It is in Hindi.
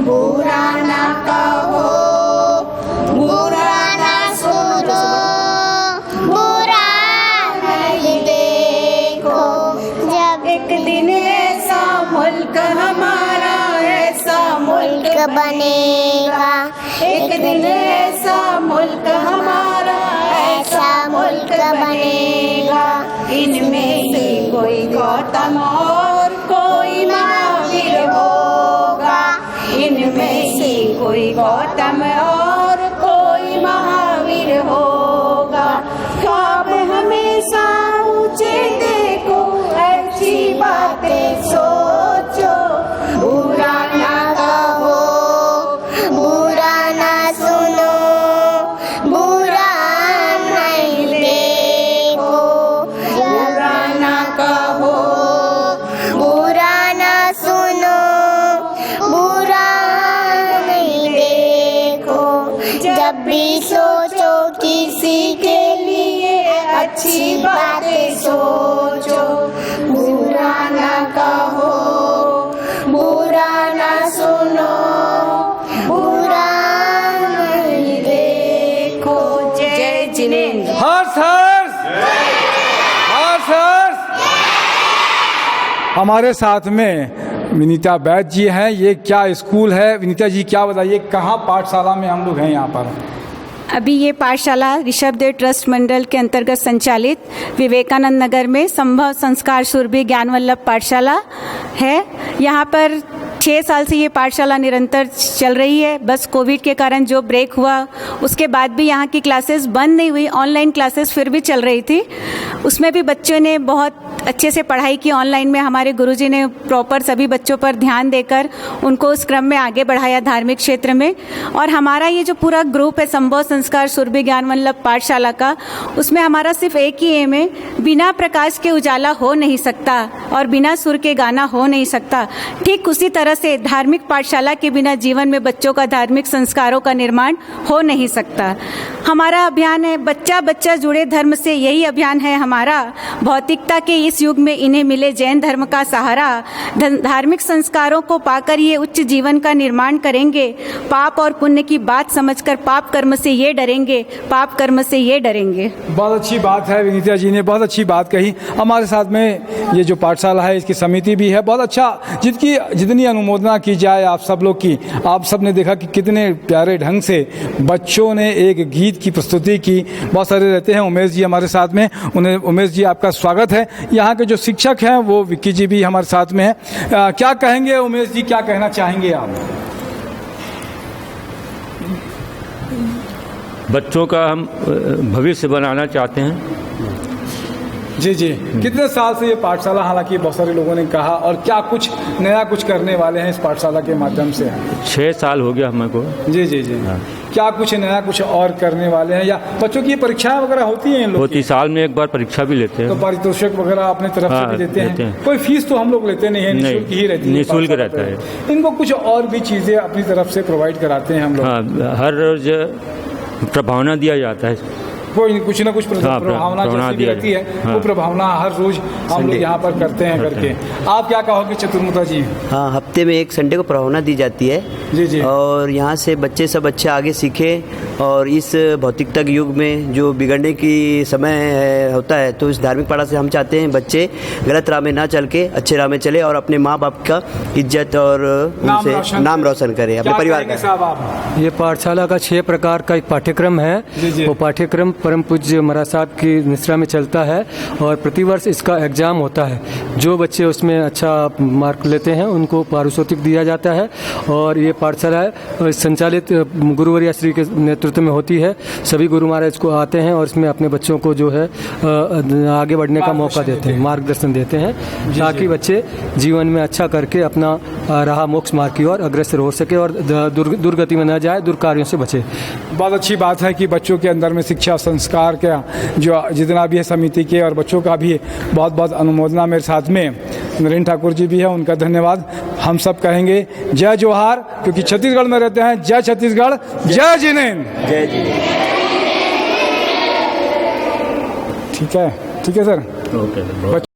बुरा ना कहो, बुरा ना सुनो, बुरा नहीं देखो। जब एक दिन ऐसा मुल्क हमारा, ऐसा मुल्क बनेगा, एक दिन ऐसा मुल्क हमारा, ऐसा मुल्क बनेगा। इनमें से कोई गौतम और कोई महावीर होगा, इनमें से कोई गौतम और कोई महावीर होगा। ख्वाब हमेशा ऊंचे देखो, अच्छी बातें सोचो, बुरा ना कहो, बुरा ना सुनो, बुरा नहीं देखो। बुरा ना कहो, बुरा ना सुनो, बुरा नहीं देखो। जब भी सोचो किसी के लिए अच्छी बातें सोचो, बुरा ना कहो, बुरा ना सुनो, बुरा नहीं देखो। जय जिनेंद्र। हर्ष हर्ष हर्ष हर्ष। हमारे साथ में विनीता वैद्य जी हैं। ये क्या स्कूल है विनीता जी, क्या बताइए, कहाँ पाठशाला में हम लोग हैं यहाँ पर? अभी ये पाठशाला ऋषभदेव ट्रस्ट मंडल के अंतर्गत संचालित विवेकानंद नगर में संभव संस्कार सुरभि ज्ञान वल्लभ पाठशाला है। यहाँ पर 6 साल से ये पाठशाला निरंतर चल रही है। बस कोविड के कारण जो ब्रेक हुआ उसके बाद भी यहाँ की क्लासेस बंद नहीं हुई, ऑनलाइन क्लासेस फिर भी चल रही थी। उसमें भी बच्चों ने बहुत अच्छे से पढ़ाई की। ऑनलाइन में हमारे गुरुजी ने प्रॉपर सभी बच्चों पर ध्यान देकर उनको उस क्रम में आगे बढ़ाया धार्मिक क्षेत्र में। और हमारा ये जो पूरा ग्रुप है संभव संस्कार सुरभि ज्ञान वल्लभ पाठशाला का, उसमें हमारा सिर्फ एक ही एम है, बिना प्रकाश के उजाला हो नहीं सकता और बिना सुर के गाना हो नहीं सकता। ठीक उसी तरह से धार्मिक पाठशाला के बिना जीवन में बच्चों का धार्मिक संस्कारों का निर्माण हो नहीं सकता। हमारा अभियान है बच्चा बच्चा जुड़े धर्म से, यही अभियान है हमारा। भौतिकता के इस युग में इन्हें मिले जैन धर्म का सहारा, धार्मिक संस्कारों को पाकर ये उच्च जीवन का निर्माण करेंगे। पाप और पुण्य की बात समझकर पाप कर्म से ये डरेंगे, पाप कर्म से ये डरेंगे। बहुत अच्छी बात है विनीता जी ने, बहुत अच्छी बात कही। हमारे साथ में ये जो पाठशाला है इसकी समिति भी है। बहुत अच्छा, जितनी अनुमोदना की जाए आप सब लोग की। आप सब ने देखा कि कितने प्यारे ढंग से बच्चों ने एक गीत की प्रस्तुति की। बहुत सारे रहते हैं। उमेश जी हमारे साथ में, उन्हें उमेश जी आपका स्वागत है। यहाँ के जो शिक्षक हैं वो विक्की जी भी हमारे साथ में हैं। क्या कहेंगे उमेश जी, क्या कहना चाहेंगे आप? बच्चों का हम भविष्य बनाना चाहते हैं। जी जी। कितने साल से ये पाठशाला, हालांकि बहुत सारे लोगों ने कहा, और क्या कुछ नया कुछ करने वाले हैं इस पाठशाला के माध्यम से? 6 साल हो गया हमको। जी जी जी। हाँ। क्या कुछ नया कुछ और करने वाले हैं, या बच्चों की परीक्षाएं वगैरह होती हैं इन लोग? होती, साल में एक बार परीक्षा भी लेते हैं। तो पारितोषिक वगैरह अपने तरफ से भी देते हैं? कोई फीस तो हम लोग लेते नहीं है, निःशुल्क ही रहती है? निःशुल्क रहता है। इनको कुछ और भी चीजें अपनी तरफ से प्रोवाइड कराते हैं हम लोग? हाँ, हर रोज प्रभावना दिया जाता है। कोई कुछ ना कुछ प्रभावना जैसी भी रहती है। हाँ। वो प्रभावना हर रोज हम लोग यहाँ पर करते हैं करके। आप क्या कहोगे चतुर्मुता जी? हाँ, हफ्ते में एक संडे को प्रभावना दी जाती है। जी जी। और यहाँ से बच्चे सब अच्छे आगे सीखे, और इस भौतिकता के युग में जो बिगड़ने की समय होता है, तो इस धार्मिक पाठशाला से हम चाहते हैं बच्चे गलत राह में ना चल के अच्छे राह में चले और अपने माँ बाप का इज्जत और उनसे नाम रोशन करे, अपने परिवार का। ये पाठशाला का 6 प्रकार का एक पाठ्यक्रम है। वो पाठ्यक्रम परम पूज्य महाराज साहब की निश्रा में चलता है, और प्रतिवर्ष इसका एग्जाम होता है। जो बच्चे उसमें अच्छा मार्क लेते हैं उनको पारितोषिक दिया जाता है। और ये पाठशाला संचालित गुरुवर्या श्री के नेतृत्व में होती है। सभी गुरु महाराज को आते हैं और इसमें अपने बच्चों को जो है आगे बढ़ने का मौका देते हैं, मार्गदर्शन देते हैं, ताकि बच्चे जीवन में अच्छा करके अपना राह मोक्ष मार्ग की ओर अग्रसर हो सके और दुर्गति में न जाए, दुर्कार्यों से बचे। बहुत अच्छी बात है कि बच्चों के अंदर में शिक्षा संस्कार का जो जितना भी है समिति के और बच्चों का भी बहुत बहुत अनुमोदना। मेरे साथ में नरेंद्र ठाकुर जी भी है, उनका धन्यवाद। हम सब कहेंगे जय जोहार, क्योंकि छत्तीसगढ़ में रहते हैं। जय छत्तीसगढ़, जय जिनेंद्र। जय जिनेंद्र। ठीक है सर। ओके।